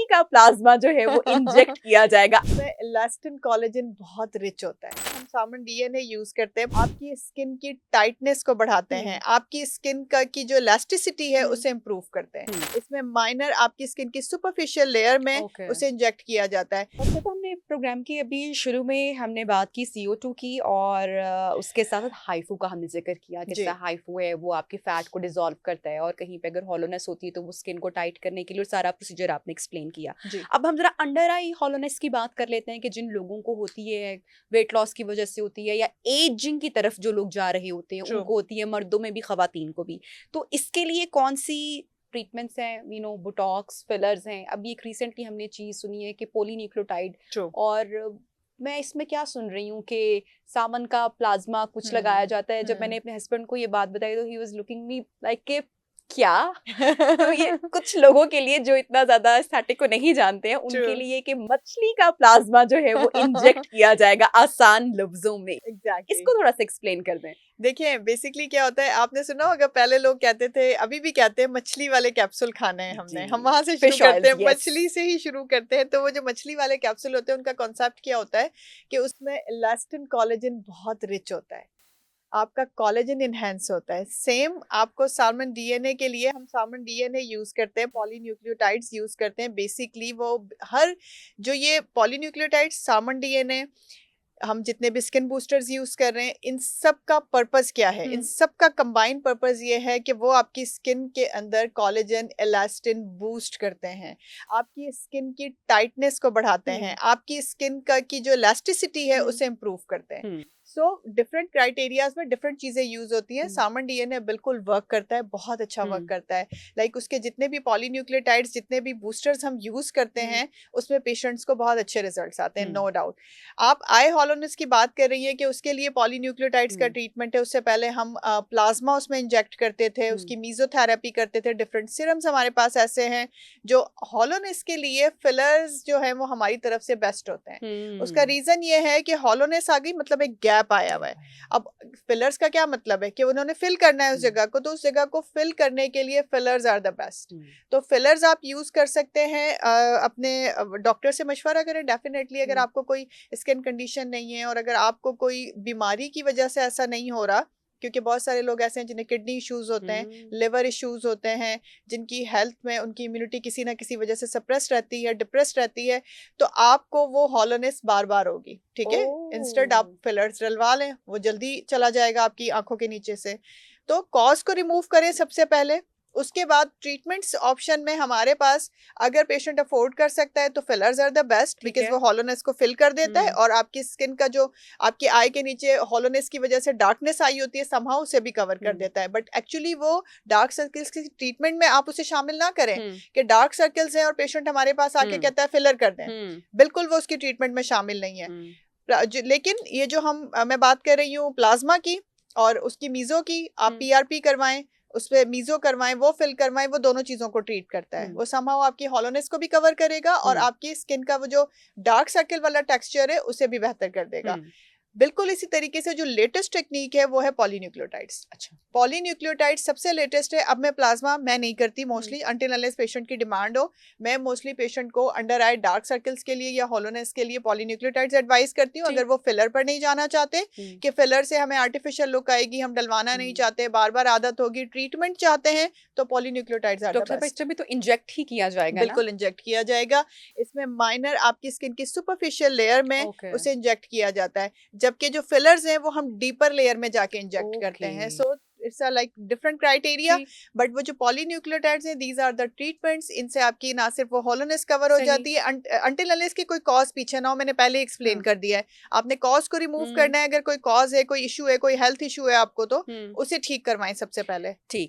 का प्लाज्मा जो है वो इंजेक्ट किया जाएगा। इलास्टिन कोलेजन बहुत रिच होता है। हम सामन डीएनए यूज करते हैं, आपकी स्किन की टाइटनेस को बढ़ाते हैं, आपकी स्किन का की जो इलास्टिसिटी है उसे इम्प्रूव करते हैं। इसमें माइनर आपकी स्किन की सुपरफिशियल लेयर में उसे इंजेक्ट किया जाता है। अच्छा, तो हमने प्रोग्राम की अभी शुरू में हमने बात की CO2 की और उसके साथ साथ हाइफू का हमने जिक्र किया कि हाइफू है वो आपकी फैट को डिसॉल्व करता है और कहीं पे अगर हॉलोनेस होती है तो वो स्किन को टाइट करने के लिए सारा प्रोसीजर आपने एक्सप्लेन किया। अब हम जरा अंडर आई हॉलोनेस की बात कर लेते हैं कि जिन लोगों को होती है, वेट लॉस की वजह से होती है या एजिंग की तरफ जो लोग जा रहे होते हैं उनको होती है, मर्दों में भी खवातीन को भी। तो इसके लिए कौन सी ट्रीटमेंट्स हैं, बोटॉक्स, फिलर्स हैं? अभी एक रिसेंटली हमने चीज सुनी है कि पॉलीन्यूक्लियोटाइड, और मैं इसमें क्या सुन रही हूँ कि सावन का प्लाज्मा कुछ लगाया जाता है। जब मैंने अपने हस्बैंड को ये बात बताई तो he was looking me like के क्या तो ये कुछ लोगों के लिए जो इतना ज्यादा एस्थेटिक को नहीं जानते हैं उनके लिए कि मछली का प्लाज्मा जो है वो इंजेक्ट किया जाएगा आसान लफ्जों में। इसको थोड़ा सा एक्सप्लेन कर दें। देखिए बेसिकली क्या होता है, आपने सुना होगा पहले लोग कहते थे, अभी भी कहते हैं मछली वाले कैप्सूल खाने हैं हमने, हम वहां से शुरू करते हैं, मछली से ही शुरू करते हैं। तो वो जो मछली वाले कैप्सूल होते हैं उनका कॉन्सेप्ट क्या होता है कि उसमें इलास्टिन कोलेजन बहुत रिच होता है, आपका कोलेजन इनहेंस होता है। सेम आपको साल्मन डीएनए के लिए हम साल्मन डीएनए यूज करते हैं, पॉलीन्यूक्लियोटाइड्स यूज करते हैं। बेसिकली वो हर जो ये पॉलीन्यूक्लियोटाइड्स, साल्मन डीएनए, हम जितने भी स्किन बूस्टर्स यूज कर रहे हैं, इन सब का पर्पस क्या है? इन सब का कंबाइंड पर्पस ये है कि वो आपकी स्किन के अंदर कोलेजन इलास्टिन बूस्ट करते हैं, आपकी स्किन की टाइटनेस को बढ़ाते हैं, आपकी स्किन का की जो इलास्टिसिटी है उसे इम्प्रूव करते हैं। सो डिफरेंट क्राइटेरियाज में डिफरेंट चीजें यूज होती हैं। साल्मन डीएनए बिल्कुल वर्क करता है, बहुत अच्छा वर्क करता है। लाइक उसके जितने भी पॉलीन्यूक्लियोटाइड्स, जितने भी बूस्टर्स हम यूज करते हैं उसमें पेशेंट्स को बहुत अच्छे रिजल्ट्स आते हैं, नो डाउट। आप आई हॉलोनेस की बात कर रही है कि उसके लिए पॉलीन्यूक्लियोटाइड्स का ट्रीटमेंट है। उससे पहले हम प्लाज्मा उसमें इंजेक्ट करते थे, उसकी मीजोथेरेपी करते थे। डिफरेंट सिरम्स हमारे पास ऐसे हैं जो हॉलोनेस के लिए, फिलर्स जो है वो हमारी तरफ से बेस्ट होते हैं। उसका रीजन ये है कि हॉलोनेस आ गई मतलब एक गैप आया हुआ है। अब फिलर्स का क्या मतलब है कि उन्होंने फिल करना है उस जगह को, तो उस जगह को फिल करने के लिए फिलर्स आर द बेस्ट। तो फिलर्स आप यूज कर सकते हैं, अपने डॉक्टर से मशवरा करें डेफिनेटली। अगर आपको कोई स्किन कंडीशन नहीं है और अगर आपको कोई बीमारी की वजह से ऐसा नहीं हो रहा, क्योंकि बहुत सारे लोग ऐसे हैं जिन्हें किडनी इश्यूज होते हैं, लिवर इश्यूज होते हैं, जिनकी हेल्थ में उनकी इम्यूनिटी किसी ना किसी वजह से सप्रेस रहती है, डिप्रेस रहती है, तो आपको वो हॉलोनेस बार बार होगी। ठीक है, इंस्टेड आप फिलर्स डलवा लें, वो जल्दी चला जाएगा आपकी आंखों के नीचे से। तो कॉज को रिमूव करें सबसे पहले। उसके बाद ट्रीटमेंट्स ऑप्शन में हमारे पास, अगर पेशेंट अफोर्ड कर सकता है तो fillers are the best, because वो हॉलोनेस को फिल कर देता है और आपकी स्किन का जो आपकी आई के नीचे हॉलोनेस की वजह से डार्कनेस आई होती है समहाउ उसे भी कवर कर देता है। बट एक्चुअली वो डार्क सर्कल्स की ट्रीटमेंट में आप उसे शामिल ना करें कि डार्क सर्कल्स हैं और पेशेंट हमारे पास आके कहता है फिलर कर दें, बिल्कुल वो उसकी ट्रीटमेंट में शामिल नहीं है। लेकिन ये जो मैं बात कर रही हूँ प्लाज्मा की और उसकी मीजो की, आप PRP करवाएं, उसपे मीजो करवाएं, वो फिल करवाएं, वो दोनों चीजों को ट्रीट करता है। वो समहाउ आपकी हॉलोनेस को भी कवर करेगा और आपकी स्किन का वो जो डार्क सर्कल वाला टेक्सचर है उसे भी बेहतर कर देगा। बिल्कुल इसी तरीके से जो लेटेस्ट टेक्निक है वो है पॉलीन्यूक्लियोटाइड्स। अच्छा, पॉलीन्यूक्लियोटाइड्स सबसे लेटेस्ट है। अब मैं प्लाज्मा मैं नहीं करती मोस्टली, अंटिल अनलेस पेशेंट की डिमांड हो। मैं मोस्टली पेशेंट को अंडर आई डार्क सर्कल्स के लिए या हॉलोनेस के लिए पॉलीन्यूक्लियोटाइड्स एडवाइस करती हूँ। अगर वो फिलर पर नहीं जाना चाहते कि फिलर से हमें आर्टिफिशियल लुक आएगी, हम डलवाना नहीं चाहते, बार बार आदत होगी, ट्रीटमेंट चाहते हैं, तो पॉलीन्यूक्लियोटाइड्स आर द बेस्ट। भी तो इंजेक्ट ही किया जाएगा, बिल्कुल इंजेक्ट किया जाएगा। इसमें माइनर आपकी स्किन की सुपरफिशियल लेयर में उसे इंजेक्ट किया जाता है, जबकि जो फिलर्स हैं वो हम डीपर लेयर में जाके इंजेक्ट करते हैं। So it's a like different criteria. But वो जो पॉलीन्यूक्लियोटाइड्स हैं, दीज आर द ट्रीटमेंट्स। इनसे आपकी ना सिर्फ वो हॉलोनेस कवर हो जाती है, अंटिल अनलेस की कोई कॉज पीछे ना हो। मैंने पहले एक्सप्लेन कर दिया है, आपने कॉज को रिमूव करना है। अगर कोई कॉज है, कोई इशू है, कोई हेल्थ इशू है आपको, तो उसे ठीक करवाएं सबसे पहले। ठीक।